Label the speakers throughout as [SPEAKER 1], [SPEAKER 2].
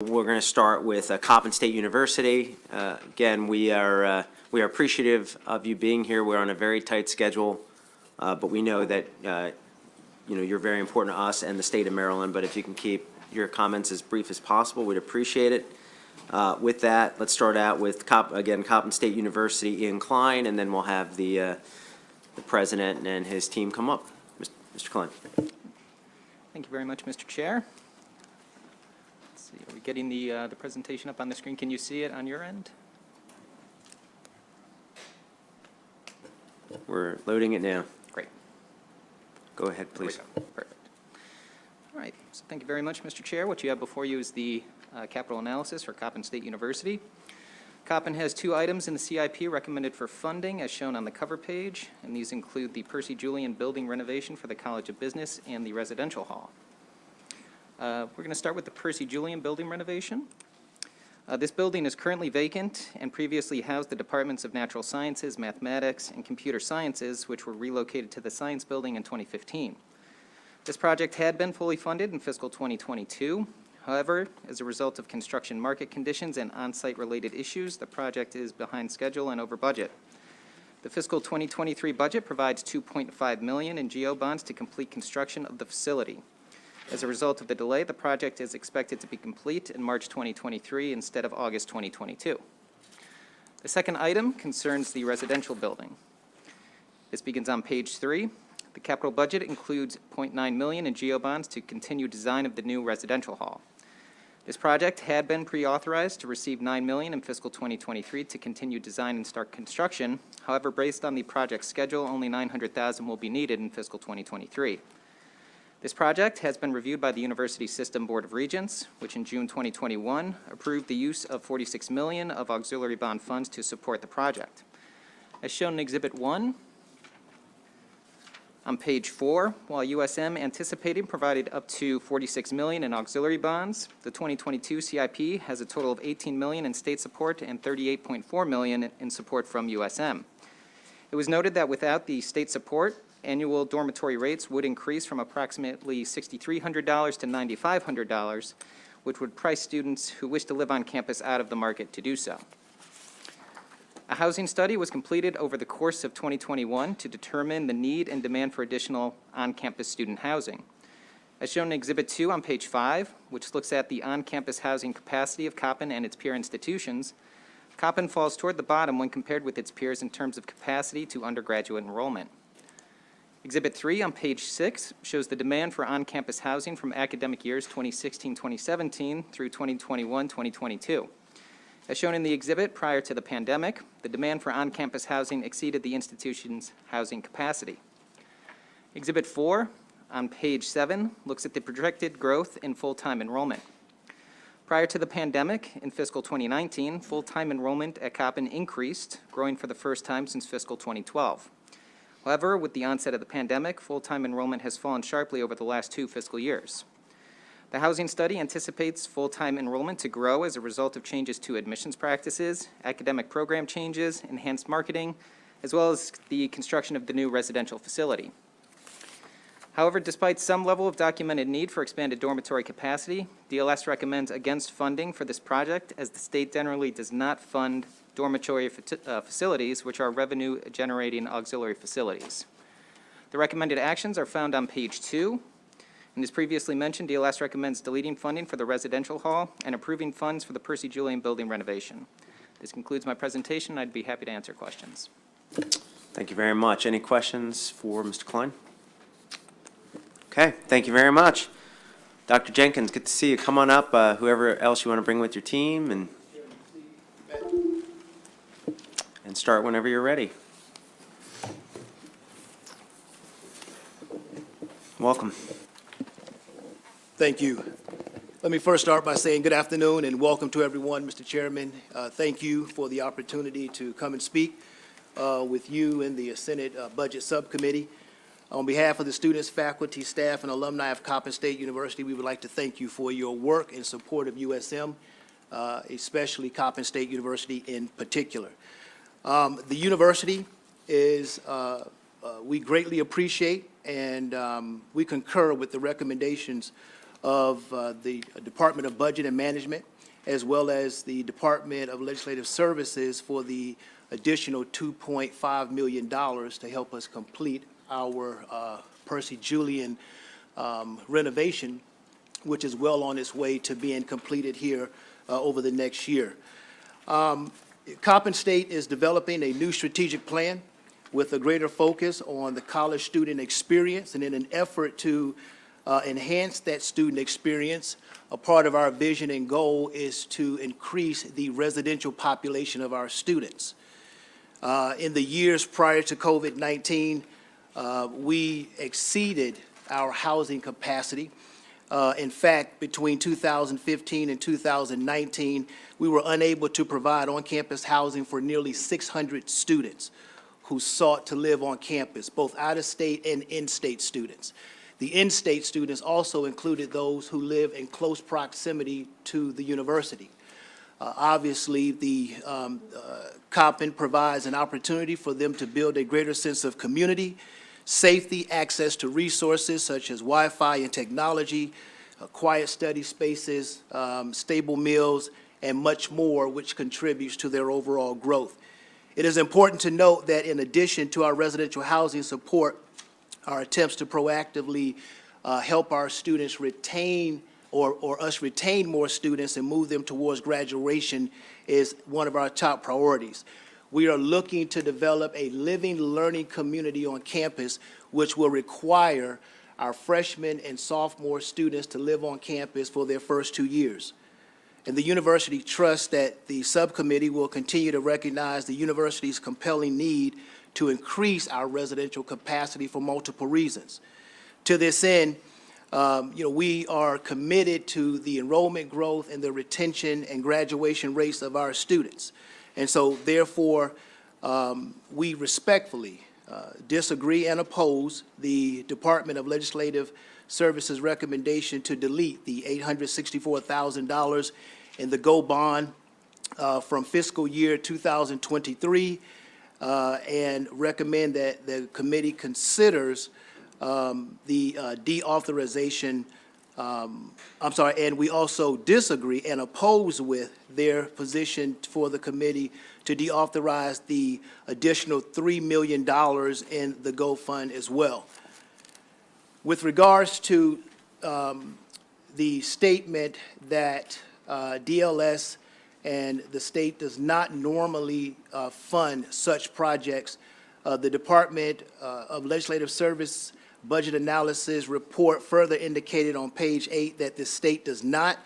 [SPEAKER 1] We're going to start with Coppin State University. Again, we are appreciative of you being here. We're on a very tight schedule, but we know that you're very important to us and the state of Maryland. But if you can keep your comments as brief as possible, we'd appreciate it. With that, let's start out with Coppin State University, Ian Klein, and then we'll have the president and his team come up. Mr. Klein.
[SPEAKER 2] Thank you very much, Mr. Chair. Let's see, are we getting the presentation up on the screen? Can you see it on your end?
[SPEAKER 1] We're loading it now.
[SPEAKER 2] Great.
[SPEAKER 1] Go ahead, please.
[SPEAKER 2] Perfect. All right. So thank you very much, Mr. Chair. What you have before you is the capital analysis for Coppin State University. Coppin has two items in the CIP recommended for funding as shown on the cover page, and these include the Percy Julian building renovation for the College of Business and the residential hall. We're going to start with the Percy Julian building renovation. This building is currently vacant and previously housed the departments of natural sciences, mathematics, and computer sciences, which were relocated to the science building in 2015. This project had been fully funded in fiscal 2022. However, as a result of construction market conditions and on-site related issues, the project is behind schedule and over budget. The fiscal 2023 budget provides $2.5 million in GO bonds to complete construction of the facility. As a result of the delay, the project is expected to be complete in March 2023 instead of August 2022. The second item concerns the residential building. This begins on page 3. The capital budget includes $0.9 million in GO bonds to continue design of the new residential hall. This project had been pre-authorized to receive $9 million in fiscal 2023 to continue design and start construction. However, based on the project schedule, only $900,000 will be needed in fiscal 2023. This project has been reviewed by the University System Board of Regents, which in June 2021 approved the use of $46 million of auxiliary bond funds to support the project. As shown in Exhibit 1, on page 4, while USM anticipated provided up to $46 million in auxiliary bonds, the 2022 CIP has a total of $18 million in state support and $38.4 million in support from USM. It was noted that without the state support, annual dormitory rates would increase from approximately $6,300 to $9,500, which would price students who wish to live on campus out of the market to do so. A housing study was completed over the course of 2021 to determine the need and demand for additional on-campus student housing. As shown in Exhibit 2 on page 5, which looks at the on-campus housing capacity of Coppin and its peer institutions, Coppin falls toward the bottom when compared with its peers in terms of capacity to undergraduate enrollment. Exhibit 3 on page 6 shows the demand for on-campus housing from academic years 2016-2017 through 2021-2022. As shown in the exhibit, prior to the pandemic, the demand for on-campus housing exceeded the institution's housing capacity. Exhibit 4 on page 7 looks at the projected growth in full-time enrollment. Prior to the pandemic, in fiscal 2019, full-time enrollment at Coppin increased, growing for the first time since fiscal 2012. However, with the onset of the pandemic, full-time enrollment has fallen sharply over the last 2 fiscal years. The housing study anticipates full-time enrollment to grow as a result of changes to admissions practices, academic program changes, enhanced marketing, as well as the construction of the new residential facility. However, despite some level of documented need for expanded dormitory capacity, DLS recommends against funding for this project as the state generally does not fund dormitory facilities, which are revenue-generating auxiliary facilities. The recommended actions are found on page 2. And as previously mentioned, DLS recommends deleting funding for the residential hall and approving funds for the Percy Julian building renovation. This concludes my presentation. I'd be happy to answer questions.
[SPEAKER 1] Thank you very much. Any questions for Mr. Klein? Okay, thank you very much. Dr. Jenkins, good to see you. Come on up, whoever else you want to bring with your team, and start whenever you're ready. Welcome.
[SPEAKER 3] Thank you. Let me first start by saying good afternoon and welcome to everyone, Mr. Chairman. Thank you for the opportunity to come and speak with you in the Senate Budget Subcommittee. On behalf of the students, faculty, staff, and alumni of Coppin State University, we would like to thank you for your work in support of USM, especially Coppin State University in particular. The university is, we greatly appreciate and we concur with the recommendations of the Department of Budget and Management, as well as the Department of Legislative Services for the additional $2.5 million to help us complete our Percy Julian renovation, which is well on its way to being completed here over the next year. Coppin State is developing a new strategic plan with a greater focus on the college student experience, and in an effort to enhance that student experience, a part of our vision and goal is to increase the residential population of our students. In the years prior to COVID-19, we exceeded our housing capacity. In fact, between 2015 and 2019, we were unable to provide on-campus housing for nearly 600 students who sought to live on campus, both out-of-state and in-state students. The in-state students also included those who live in close proximity to the university. Obviously, the Coppin provides an opportunity for them to build a greater sense of community, safety, access to resources such as Wi-Fi and technology, quiet study spaces, stable meals, and much more, which contributes to their overall growth. It is important to note that in addition to our residential housing support, our attempts to proactively help our students retain or us retain more students and move them towards graduation is one of our top priorities. We are looking to develop a living, learning community on campus, which will require our freshmen and sophomore students to live on campus for their first 2 years. And the university trusts that the subcommittee will continue to recognize the university's compelling need to increase our residential capacity for multiple reasons. To this end, we are committed to the enrollment growth and the retention and graduation rates of our students. And so, therefore, we respectfully disagree and oppose the Department of Legislative Services recommendation to delete the $864,000 in the GO bond from fiscal year 2023 and recommend that the committee considers the deauthorization, and we also disagree and oppose with their position for the committee to deauthorize the additional $3 million in the GO fund as well. With regards to the statement that DLS and the state does not normally fund such projects, the Department of Legislative Service Budget Analysis report further indicated on page 8 that the state does not.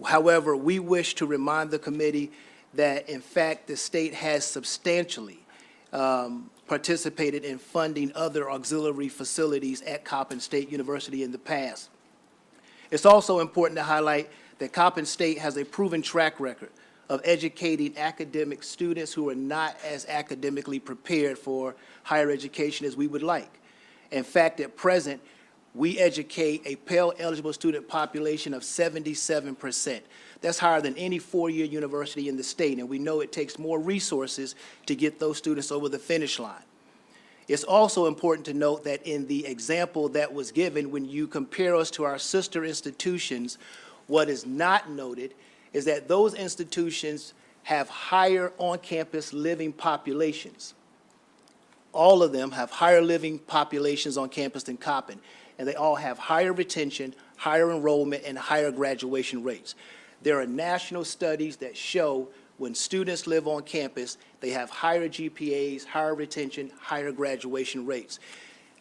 [SPEAKER 3] However, we wish to remind the committee that, in fact, the state has substantially participated in funding other auxiliary facilities at Coppin State University in the past. It's also important to highlight that Coppin State has a proven track record of educating academic students who are not as academically prepared for higher education as we would like. In fact, at present, we educate a Pell-eligible student population of 77%. That's higher than any four-year university in the state, and we know it takes more resources to get those students over the finish line. It's also important to note that in the example that was given, when you compare us to our sister institutions, what is not noted is that those institutions have higher on-campus living populations. All of them have higher living populations on campus than Coppin, and they all have higher retention, higher enrollment, and higher graduation rates. There are national studies that show when students live on campus, they have higher GPAs, higher retention, higher graduation rates.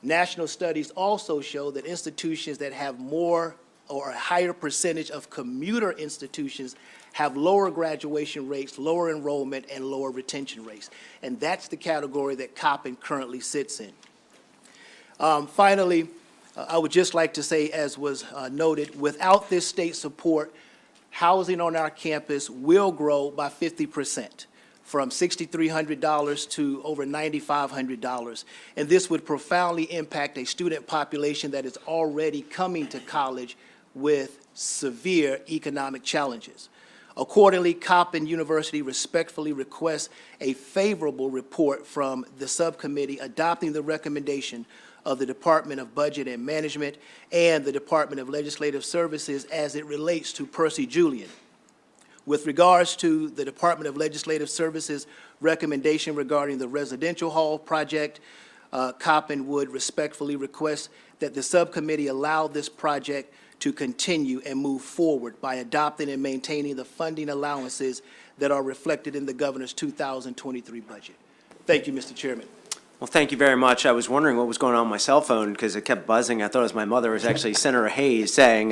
[SPEAKER 3] National studies also show that institutions that have more or a higher percentage of commuter institutions have lower graduation rates, lower enrollment, and lower retention rates. And that's the category that Coppin currently sits in. Finally, I would just like to say, as was noted, without this state support, housing on our campus will grow by 50%, from $6,300 to over $9,500. And this would profoundly impact a student population that is already coming to college with severe economic challenges. Accordingly, Coppin University respectfully requests a favorable report from the subcommittee adopting the recommendation of the Department of Budget and Management and the Department of Legislative Services as it relates to Percy Julian. With regards to the Department of Legislative Services recommendation regarding the residential hall project, Coppin would respectfully request that the subcommittee allow this project to continue and move forward by adopting and maintaining the funding allowances that are reflected in the governor's 2023 budget. Thank you, Mr. Chairman.
[SPEAKER 1] Well, thank you very much. I was wondering what was going on with my cell phone because it kept buzzing. I thought it was my mother. It was actually Senator Hayes saying,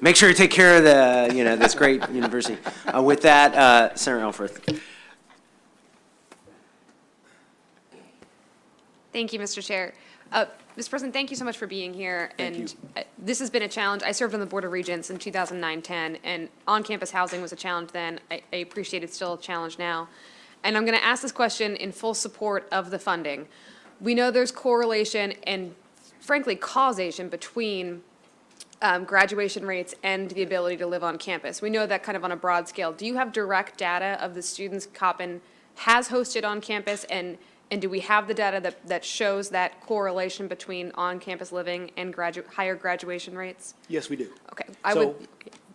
[SPEAKER 1] make sure you take care of the, this great university. With that, Senator Elfreth.
[SPEAKER 4] Thank you, Mr. Chair. Mr. President, thank you so much for being here.
[SPEAKER 3] Thank you.
[SPEAKER 4] This has been a challenge. I served on the Board of Regents in 2009-10, and on-campus housing was a challenge then. I appreciate it's still a challenge now. And I'm going to ask this question in full support of the funding. We know there's correlation and, frankly, causation between graduation rates and the ability to live on campus. We know that kind of on a broad scale. Do you have direct data of the students Coppin has hosted on campus, and do we have the data that shows that correlation between on-campus living and higher graduation rates?
[SPEAKER 3] Yes, we do.
[SPEAKER 4] Okay,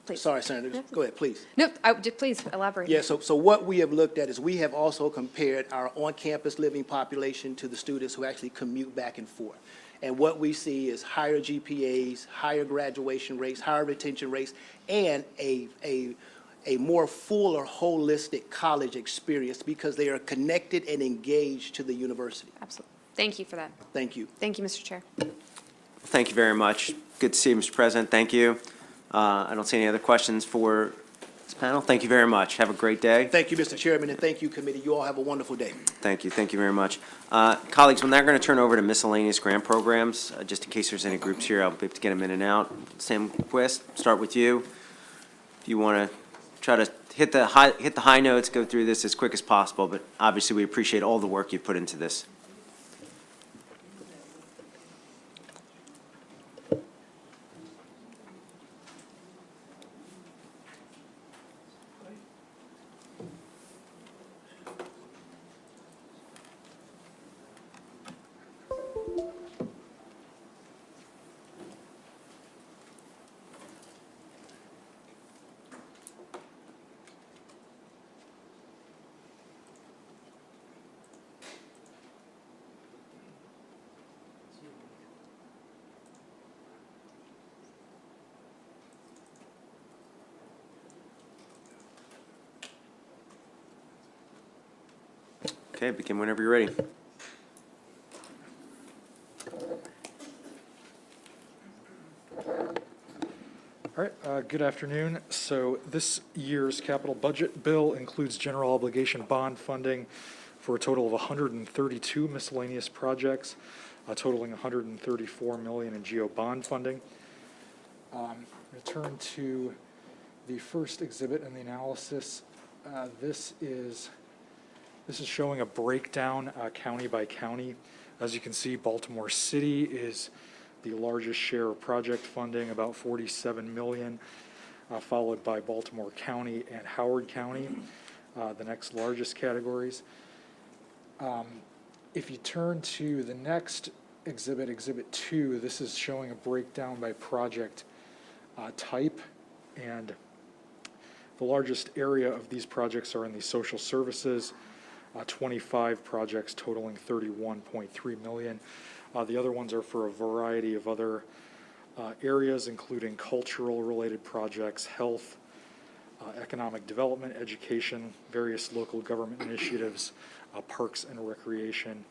[SPEAKER 4] please.
[SPEAKER 3] Sorry, Senator, go ahead, please.
[SPEAKER 4] No, please elaborate.
[SPEAKER 3] Yeah, so what we have looked at is we have also compared our on-campus living population to the students who actually commute back and forth. And what we see is higher GPAs, higher graduation rates, higher retention rates, and a more full or holistic college experience because they are connected and engaged to the university.
[SPEAKER 4] Absolutely. Thank you for that.
[SPEAKER 3] Thank you.
[SPEAKER 4] Thank you, Mr. Chair.
[SPEAKER 1] Thank you very much. Good to see you, Mr. President. Thank you. I don't see any other questions for this panel. Thank you very much. Have a great day.
[SPEAKER 3] Thank you, Mr. Chairman, and thank you, committee. You all have a wonderful day.
[SPEAKER 1] Thank you. Thank you very much. Colleagues, we're now going to turn over to miscellaneous grant programs. Just in case there's any groups here, I'll be able to get them in and out. Sam Quist, start with you. If you want to try to hit the high notes, go through this as quick as possible, but obviously we appreciate all the work you've put into this. Okay, begin whenever you're ready.
[SPEAKER 5] All right, good afternoon. So this year's capital budget bill includes general obligation bond funding for a total of 132 miscellaneous projects, totaling 134 million in GO bond funding. Return to the first exhibit in the analysis. This is showing a breakdown county by county. As you can see, Baltimore City is the largest share of project funding, about 47 million, followed by Baltimore County and Howard County, the next largest categories. If you turn to the next exhibit, Exhibit 2, this is showing a breakdown by project type, and the largest area of these projects are in the social services, 25 projects totaling 31.3 million. The other ones are for a variety of other areas, including cultural-related projects, health, economic development, education, various local government initiatives, parks and recreation,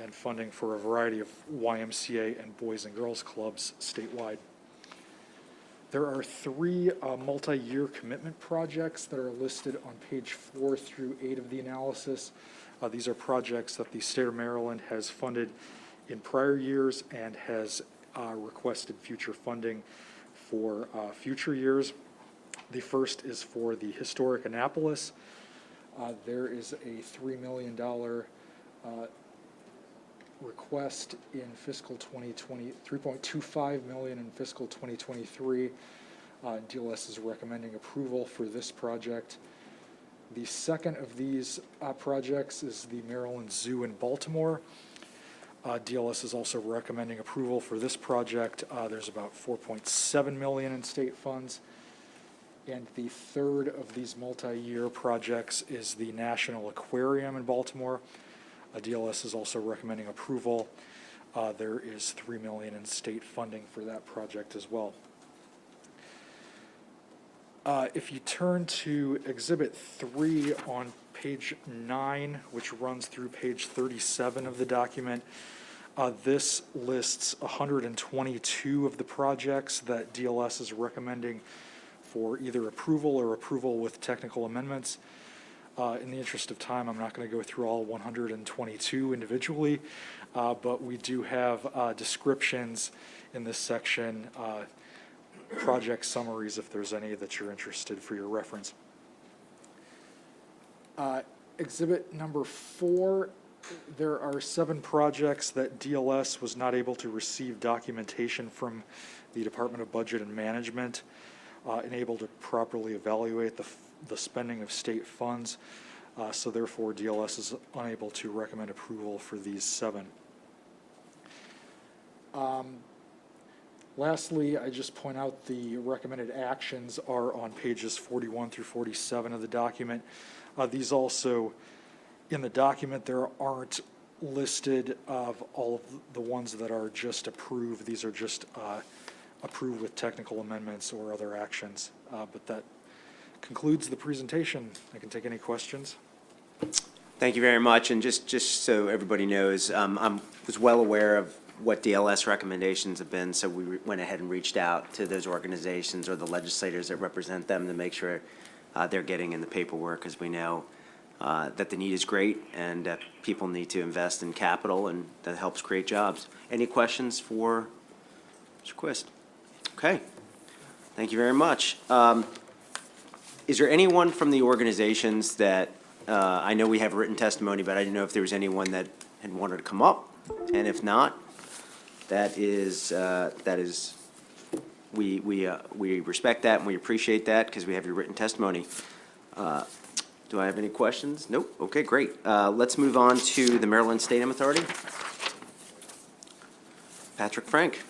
[SPEAKER 5] and funding for a variety of YMCA and Boys and Girls Clubs statewide. There are 3 multi-year commitment projects that are listed on page 4 through 8 of the analysis. These are projects that the state of Maryland has funded in prior years and has requested future funding for future years. The first is for the historic Annapolis. There is a $3 million request in fiscal 2020, 3.25 million in fiscal 2023. DLS is recommending approval for this project. The second of these projects is the Maryland Zoo in Baltimore. DLS is also recommending approval for this project. There's about $4.7 million in state funds. And the third of these multi-year projects is the National Aquarium in Baltimore. DLS is also recommending approval. There is $3 million in state funding for that project as well. If you turn to Exhibit 3 on page 9, which runs through page 37 of the document, this lists 122 of the projects that DLS is recommending for either approval or approval with technical amendments. In the interest of time, I'm not going to go through all 122 individually, but we do have descriptions in this section, project summaries if there's any that you're interested for your reference. Exhibit number 4, there are 7 projects that DLS was not able to receive documentation from the Department of Budget and Management, unable to properly evaluate the spending of state funds. So therefore, DLS is unable to recommend approval for these 7. Lastly, I just point out the recommended actions are on pages 41 through 47 of the document. These also, in the document, there aren't listed of all of the ones that are just approved. These are just approved with technical amendments or other actions. But that concludes the presentation. I can take any questions.
[SPEAKER 1] Thank you very much. And just so everybody knows, I was well aware of what DLS recommendations have been, so we went ahead and reached out to those organizations or the legislators that represent them to make sure they're getting in the paperwork, because we know that the need is great and that people need to invest in capital, and that helps create jobs. Any questions for Mr. Quist? Okay. Thank you very much. Is there anyone from the organizations that, I know we have written testimony, but I didn't know if there was anyone that had wanted to come up? And if not, that is, we respect that and we appreciate that because we have your written testimony. Do I have any questions? Nope. Okay, great. Let's move on to the Maryland Stadium Authority. Patrick Frank.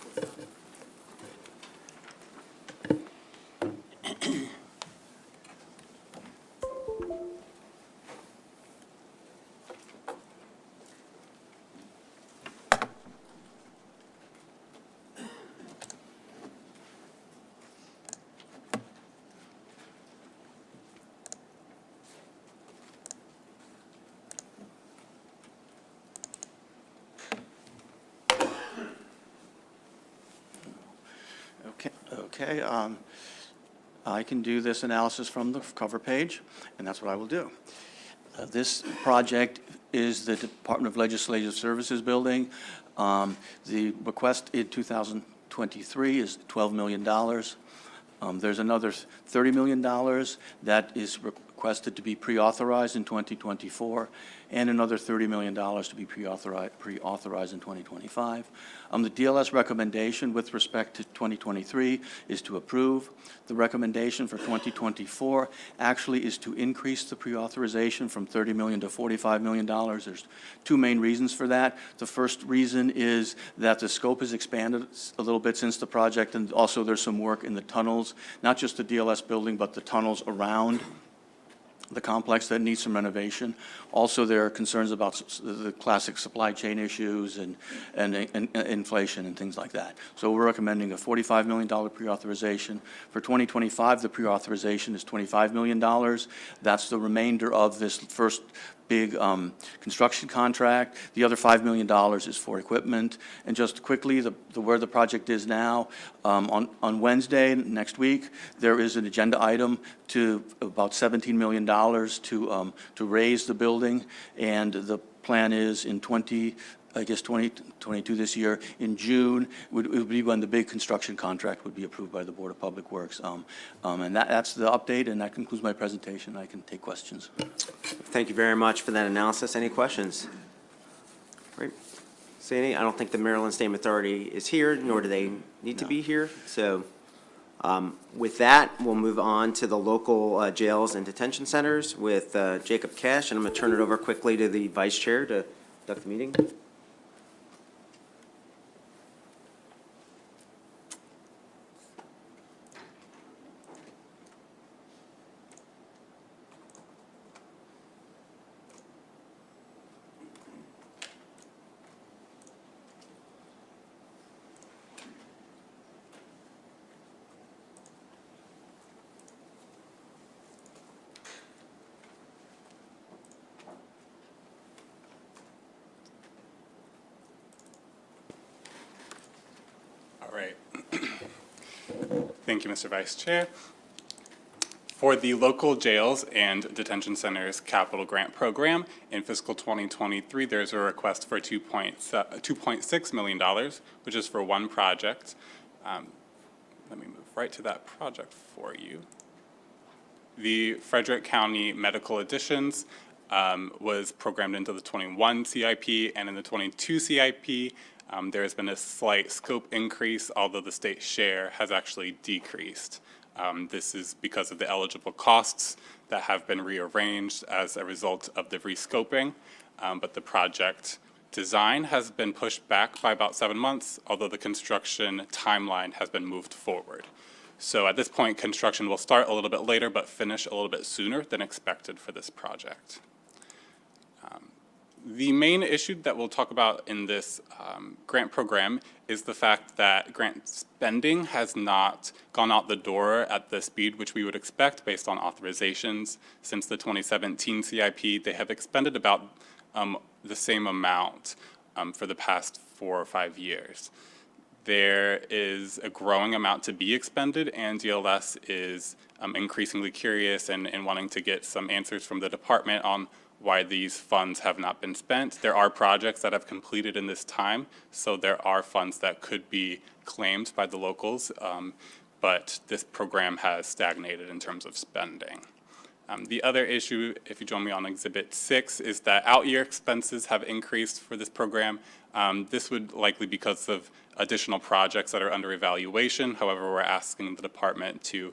[SPEAKER 6] Okay, I can do this analysis from the cover page, and that's what I will do. This project is the Department of Legislative Services building. The request in 2023 is $12 million. There's another $30 million that is requested to be pre-authorized in 2024, and another $30 million to be pre-authorized in 2025. The DLS recommendation with respect to 2023 is to approve. The recommendation for 2024 actually is to increase the pre-authorization from $30 million to $45 million. There's 2 main reasons for that. The first reason is that the scope has expanded a little bit since the project, and also there's some work in the tunnels, not just the DLS building, but the tunnels around the complex that needs some renovation. Also, there are concerns about the classic supply chain issues and inflation and things like that. So we're recommending a $45 million pre-authorization. For 2025, the pre-authorization is $25 million. That's the remainder of this first big construction contract. The other $5 million is for equipment. And just quickly, where the project is now, on Wednesday next week, there is an agenda item to about $17 million to raise the building, and the plan is in 2022 this year, in June, would be when the big construction contract would be approved by the Board of Public Works. And that's the update, and that concludes my presentation. I can take questions.
[SPEAKER 1] Thank you very much for that analysis. Any questions? Great. Sandy, I don't think the Maryland Stadium Authority is here, nor do they need to be here. So with that, we'll move on to the local jails and detention centers with Jacob Cash, and I'm going to turn it over quickly to the Vice Chair to conduct the meeting.
[SPEAKER 7] Thank you, Mr. Vice Chair. For the local jails and detention centers capital grant program, in fiscal 2023, there's a request for $2.6 million, which is for one project. Let me move right to that project for you. The Frederick County Medical Additions was programmed into the 21 CIP, and in the 22 CIP, there has been a slight scope increase, although the state share has actually decreased. This is because of the eligible costs that have been rearranged as a result of the rescoping, but the project design has been pushed back by about 7 months, although the construction timeline has been moved forward. So at this point, construction will start a little bit later, but finish a little bit sooner than expected for this project. The main issue that we'll talk about in this grant program is the fact that grant spending has not gone out the door at the speed which we would expect based on authorizations. Since the 2017 CIP, they have expended about the same amount for the past 4 or 5 years. There is a growing amount to be expended, and DLS is increasingly curious and wanting to get some answers from the department on why these funds have not been spent. There are projects that have completed in this time, so there are funds that could be claimed by the locals, but this program has stagnated in terms of spending. The other issue, if you join me on Exhibit 6, is that out-year expenses have increased for this program. This would likely because of additional projects that are under evaluation. However, we're asking the department to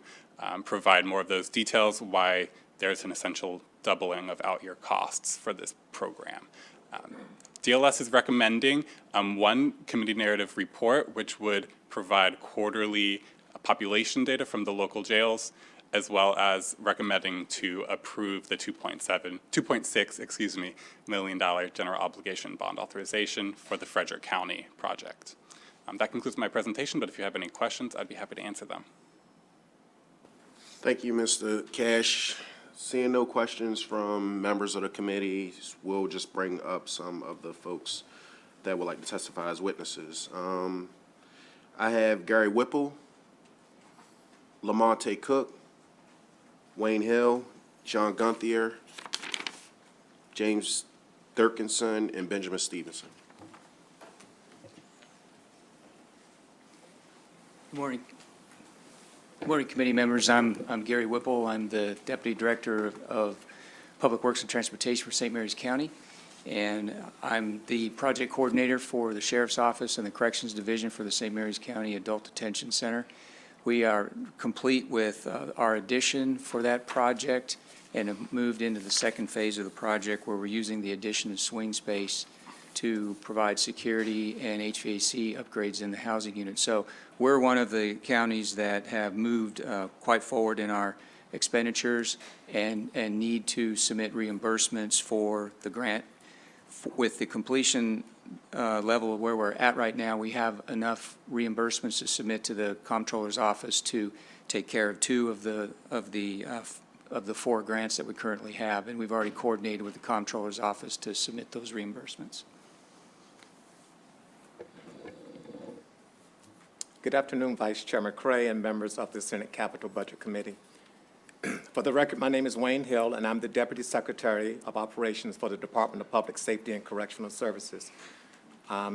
[SPEAKER 7] provide more of those details, why there's an essential doubling of out-year costs for this program. DLS is recommending one committee narrative report, which would provide quarterly population data from the local jails, as well as recommending to approve the $2.6 million general obligation bond authorization for the Frederick County project. That concludes my presentation, but if you have any questions, I'd be happy to answer them.
[SPEAKER 8] Thank you, Mr. Cash. Seeing no questions from members of the committee, we'll just bring up some of the folks that would like to testify as witnesses. I have Gary Whipple, Lamonte Cook, Wayne Hill, John Gunthier, James Durkinson, and Benjamin Stevenson.
[SPEAKER 9] Good morning. Good morning, committee members. I'm Gary Whipple. I'm the Deputy Director of Public Works and Transportation for St. Mary's County, and I'm the project coordinator for the Sheriff's Office and the Corrections Division for the St. Mary's County Adult Detention Center. We are complete with our addition for that project and have moved into the second phase of the project where we're using the addition of swing space to provide security and HVAC upgrades in the housing unit. So we're one of the counties that have moved quite forward in our expenditures and need to submit reimbursements for the grant. With the completion level of where we're at right now, we have enough reimbursements to submit to the Comptroller's office to take care of 2 of the 4 grants that we currently have, and we've already coordinated with the Comptroller's office to submit those reimbursements.
[SPEAKER 10] Good afternoon, Vice Chairman Cray and members of the Senate Capital Budget Committee. For the record, my name is Wayne Hill, and I'm the Deputy Secretary of Operations for the Department of Public Safety and Correctional Services.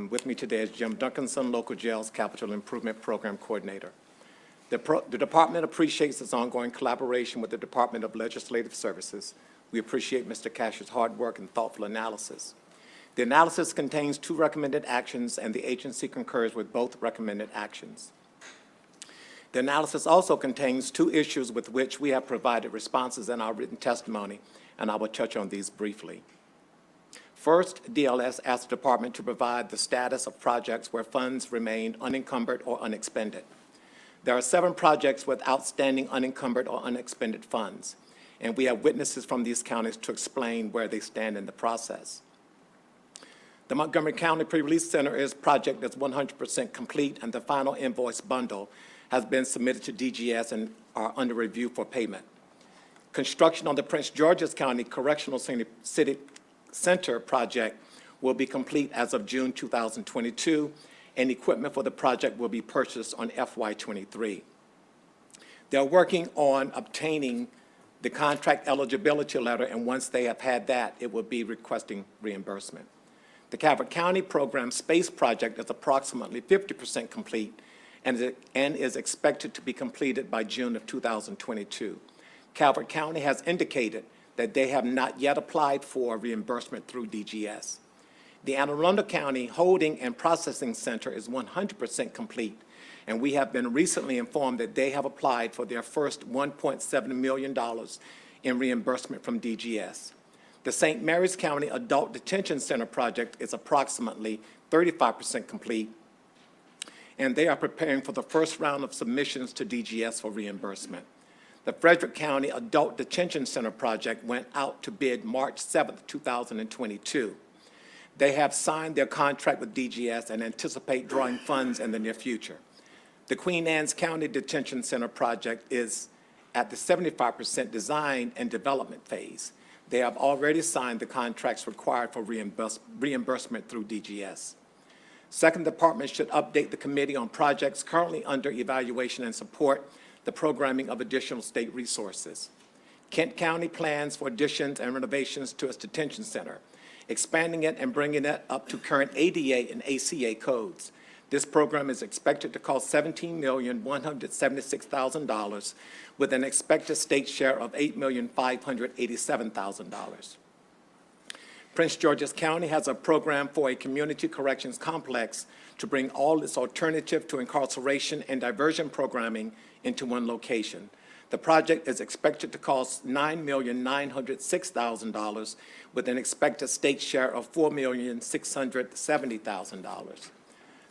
[SPEAKER 10] With me today is Jim Duncanson, Local Jails Capital Improvement Program Coordinator. The department appreciates its ongoing collaboration with the Department of Legislative Services. We appreciate Mr. Cash's hard work and thoughtful analysis. The analysis contains 2 recommended actions, and the agency concurs with both recommended actions. The analysis also contains 2 issues with which we have provided responses in our written testimony, and I will touch on these briefly. First, DLS asked the department to provide the status of projects where funds remain unencumbered or unexpended. There are 7 projects with outstanding unencumbered or unexpended funds, and we have witnesses from these counties to explain where they stand in the process. The Montgomery County Pre-Release Center project is 100% complete, and the final invoice bundle has been submitted to DGS and are under review for payment. Construction on the Prince George's County Correctional City Center project will be complete as of June 2022, and equipment for the project will be purchased on FY23. They're working on obtaining the contract eligibility letter, and once they have had that, it will be requesting reimbursement. The Calvert County Program Space Project is approximately 50% complete and is expected to be completed by June of 2022. Calvert County has indicated that they have not yet applied for reimbursement through DGS. The Anne Arundel County Holding and Processing Center is 100% complete, and we have been recently informed that they have applied for their first $1.7 million in reimbursement from DGS. The St. Mary's County Adult Detention Center project is approximately 35% complete, and they are preparing for the first round of submissions to DGS for reimbursement. The Frederick County Adult Detention Center project went out to bid March 7th, 2022. They have signed their contract with DGS and anticipate drawing funds in the near future. The Queen Anne's County Detention Center project is at the 75% design and development phase. They have already signed the contracts required for reimbursement through DGS. Second Department should update the committee on projects currently under evaluation and support the programming of additional state resources. Kent County plans for additions and renovations to its detention center, expanding it and bringing it up to current ADA and ACA codes. This program is expected to cost $17,176,000 with an expected state share of $8,587,000. Prince George's County has a program for a community corrections complex to bring all its alternative to incarceration and diversion programming into one location. The project is expected to cost $9,906,000 with an expected state share of $4,670,000.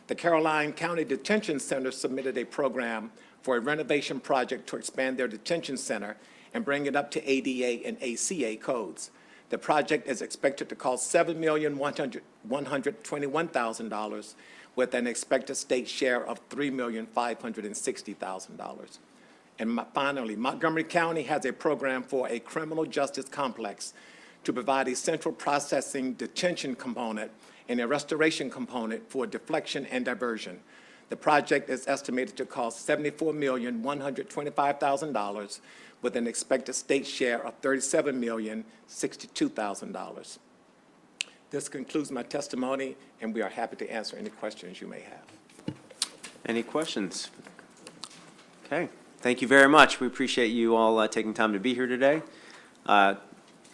[SPEAKER 10] The Caroline County Detention Center submitted a program for a renovation project to expand their detention center and bring it up to ADA and ACA codes. The project is expected to cost $7,121,000 with an expected state share of $3,560,000. And finally, Montgomery County has a program for a criminal justice complex to provide a central processing detention component and a restoration component for deflection and diversion. The project is estimated to cost $74,125,000 with an expected state share of $37,062,000. This concludes my testimony, and we are happy to answer any questions you may have.
[SPEAKER 1] Any questions? Okay, thank you very much. We appreciate you all taking time to be here today.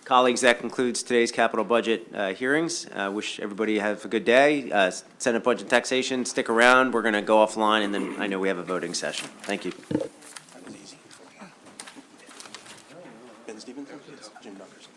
[SPEAKER 1] Colleagues, that concludes today's capital budget hearings. Wish everybody have a good day. Senate Budget and Taxation, stick around. We're going to go offline, and then I know we have a voting session. Thank you.
[SPEAKER 6] That was easy. Ben Stevens, Jim Duckers.